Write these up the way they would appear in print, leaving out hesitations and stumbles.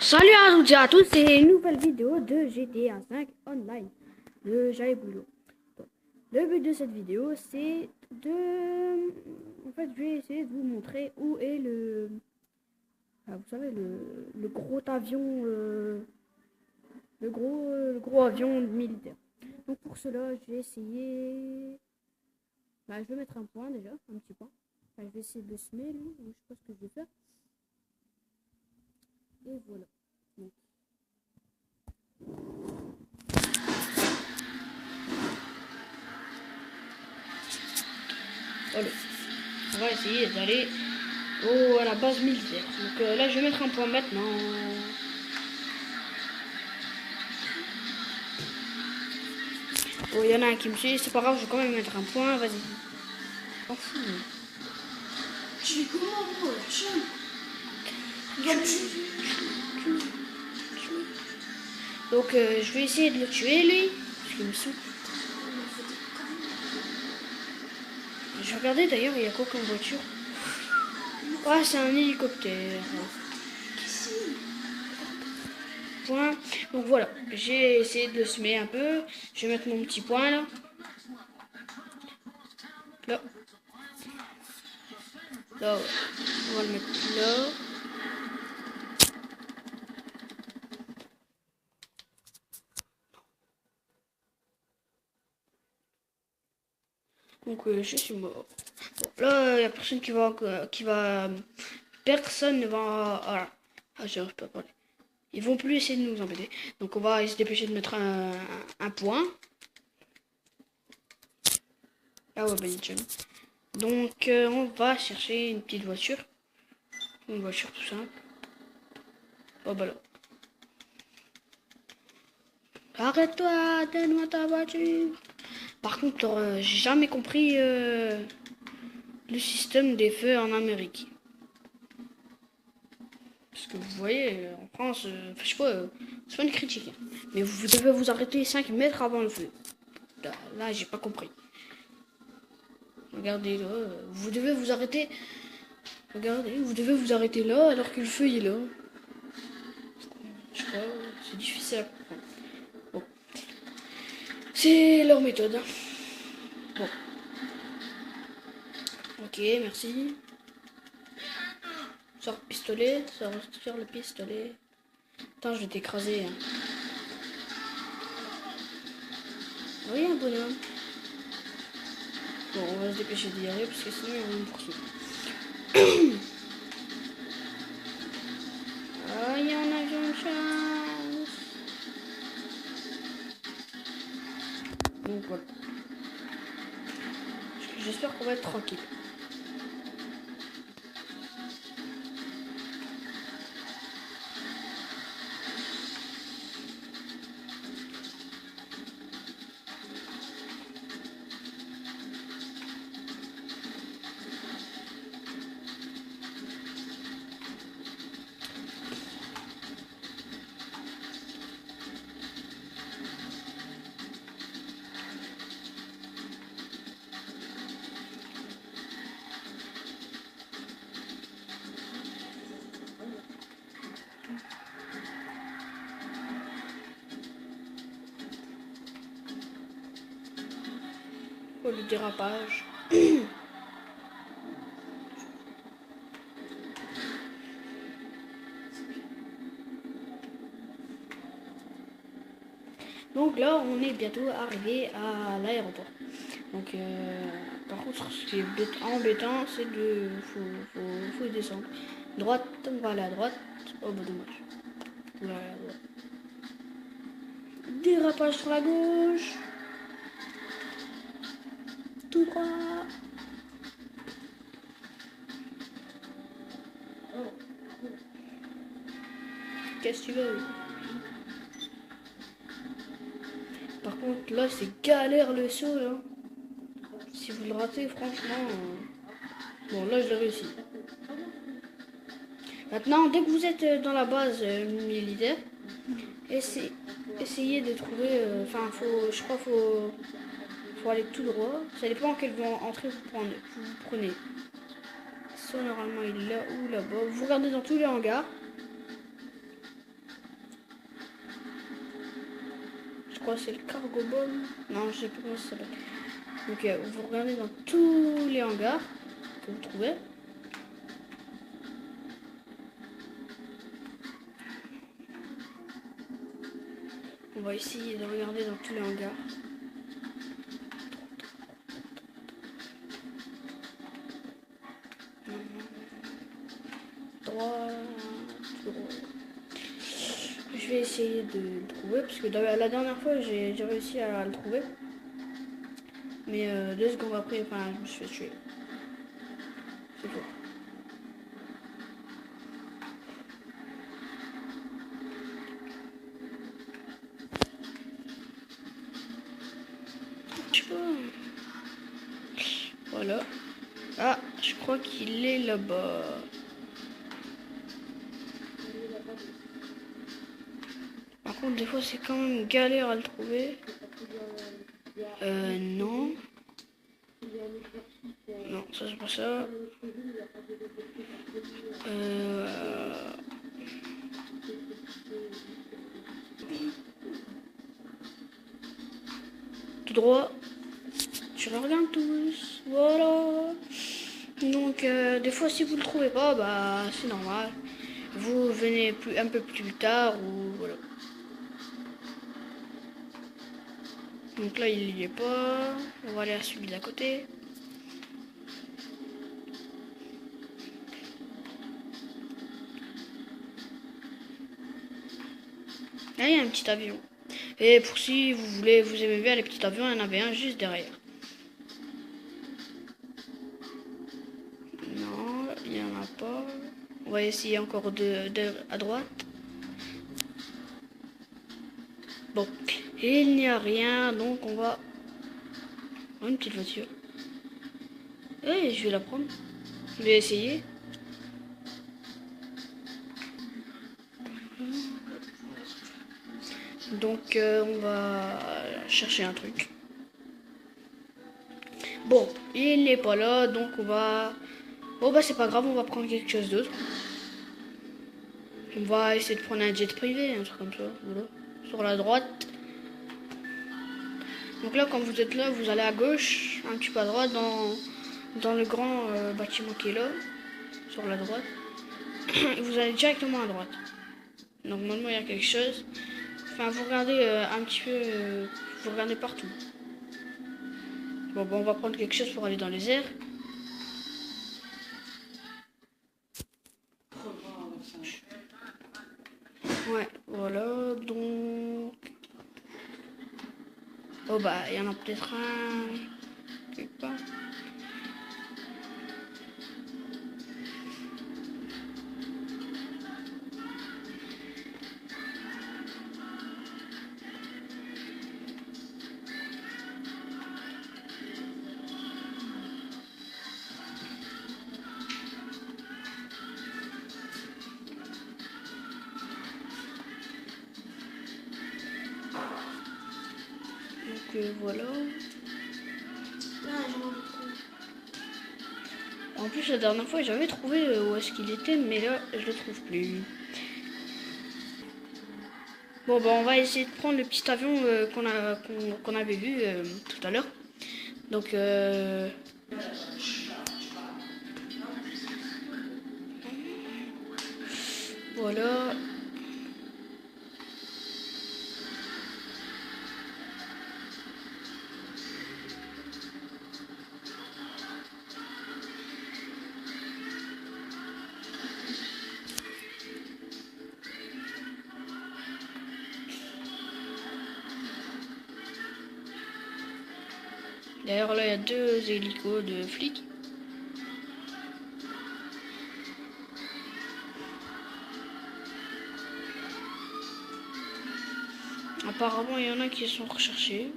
Salut à toutes et à tous, c'est une nouvelle vidéo de GTA 5 Online de Jay Boulot. Bon, le but de cette vidéo, c'est de... En fait, je vais essayer de vous montrer où est le... vous savez, le gros avion... le gros avion militaire. Donc pour cela, je vais essayer... je vais mettre un point déjà, un petit point. Je vais essayer de le semer, lui. Je sais pas ce que je vais faire. Et voilà. Donc, allez, on va essayer d'aller à la base militaire. Donc là, je vais mettre un point maintenant. Bon, il y en a un qui me suit, c'est pas grave, je vais quand même mettre un point, vas-y. T'en fous. Tu es comment, gros, la chaîne? Regarde, Donc je vais essayer de le tuer, lui, parce qu'il me saoule. Je regardais d'ailleurs, il y a quoi comme voiture? Ouais, c'est un hélicoptère. Point. Donc voilà, j'ai essayé de le semer un peu. Je vais mettre mon petit point là. Là. Là, ouais. On va le mettre là. Donc je suis mort. Bon, là, il n'y a personne personne ne va... Voilà. Ah, j'arrive pas à parler. Ils vont plus essayer de nous embêter. Donc on va se dépêcher de mettre un point. Ah ouais, ben nickel. Donc on va chercher une petite voiture. Une voiture tout simple. Oh bah là. Arrête-toi, donne-moi ta voiture. Par contre, j'ai jamais compris le système des feux en Amérique. Parce que vous voyez, en France, je sais pas, c'est pas une critique. Hein. Mais vous devez vous arrêter 5 mètres avant le feu. Là j'ai pas compris. Regardez là, vous devez vous arrêter. Regardez, vous devez vous arrêter là alors que le feu il est là. Je sais pas, c'est difficile à comprendre. Bon. C'est leur méthode. Hein. Bon. Ok, merci. Sors le pistolet, sortir le pistolet. Attends, je vais t'écraser. Hein. Oui, un bonhomme. Bon, on va se dépêcher d'y aller parce que sinon ils vont nous poursuivre. Ah, il y a un avion de chasse. Donc voilà. J'espère qu'on va être tranquille. Oh, le dérapage. Donc là, on est bientôt arrivé à l'aéroport. Donc, par contre, ce qui est embêtant, c'est de... Faut descendre. Droite, on va aller à droite. Oh, bah dommage. On va aller à droite. Dérapage sur la gauche. Tout droit. Qu'est-ce que tu veux? Par contre, là, c'est galère le saut, là. Si vous le ratez, franchement... Bon, là, je l'ai réussi. Maintenant, dès que vous êtes dans la base militaire, essayez de trouver... Enfin, je crois faut aller tout droit. Ça dépend quelle entrée vous prenez. Soit normalement, il est là ou là-bas. Vous regardez dans tous les hangars. crois que c'est le cargo bomb. Non, je sais plus comment ça s'appelle. Donc vous regardez dans tous les hangars que vous trouvez. On va essayer de regarder dans tous les hangars. Droit. Je vais essayer de le trouver parce que la dernière fois j'ai réussi à le trouver. Mais 2 secondes après, enfin, je me suis fait tuer. C'est faux. Je sais pas. Voilà. Ah, je crois qu'il est là-bas. Par contre, des fois, c'est quand même galère à le trouver. Non. Non, ça c'est pas ça. Tout droit. Je le regarde tous. Voilà. Donc, des fois, si vous le trouvez pas, bah, c'est normal. Vous venez un peu plus tard ou voilà. Donc là, il n'y est pas. On va aller à celui d'à côté. Là, il y a un petit avion. Et pour si vous voulez, vous aimez bien les petits avions, il y en avait un juste derrière. Non, il n'y en a pas. On va essayer encore de à droite. Bon, et il n'y a rien, donc on va... Oh, une petite voiture. Eh, je vais la prendre. Je vais essayer. Donc on va chercher un truc. Bon, il n'est pas là, donc on va... Bon bah c'est pas grave, on va prendre quelque chose d'autre. On va essayer de prendre un jet privé, un truc comme ça, voilà. Sur la droite. Donc là, quand vous êtes là, vous allez à gauche, un petit peu à droite, dans le grand bâtiment qui est là, sur la droite. Et vous allez directement à droite. Donc normalement, il y a quelque chose. Enfin, vous regardez un petit peu, vous regardez partout. Bon, on va prendre quelque chose pour aller dans les airs. Ouais, voilà, donc... Oh bah, il y en a peut-être un... quelque part. Donc voilà. En plus, la dernière fois, j'avais trouvé où est-ce qu'il était, mais là, je le trouve plus. Bon, bah, on va essayer de prendre le petit avion qu'on avait vu tout à l'heure. Donc, voilà. D'ailleurs, là, il y a 2 hélicos de flics. Apparemment, il y en a qui sont recherchés.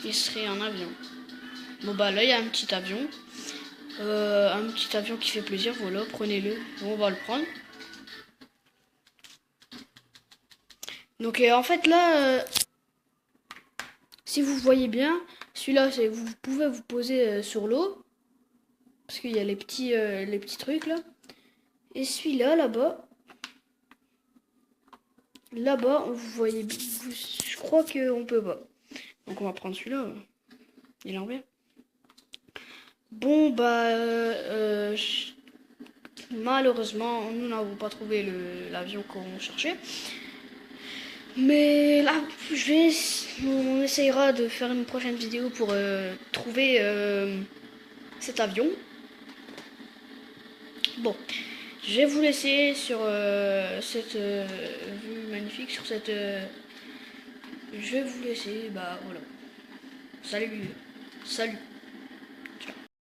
Ils seraient en avion. Bon, bah là, il y a un petit avion. Un petit avion qui fait plaisir, voilà, prenez-le. Bon, on va le prendre. Donc, en fait, là, si vous voyez bien, celui-là, vous pouvez vous poser sur l'eau. Parce qu'il y a les petits trucs, là. Et celui-là, là-bas, Là-bas, vous voyez, je crois qu'on peut pas. Donc on va prendre celui-là. Il est en bien. Bon, bah, malheureusement, nous n'avons pas trouvé l'avion qu'on cherchait. Mais là, on essayera de faire une prochaine vidéo pour trouver cet avion. Bon, je vais vous laisser sur cette vue magnifique, sur cette... je vais vous laisser, bah voilà. Salut, salut.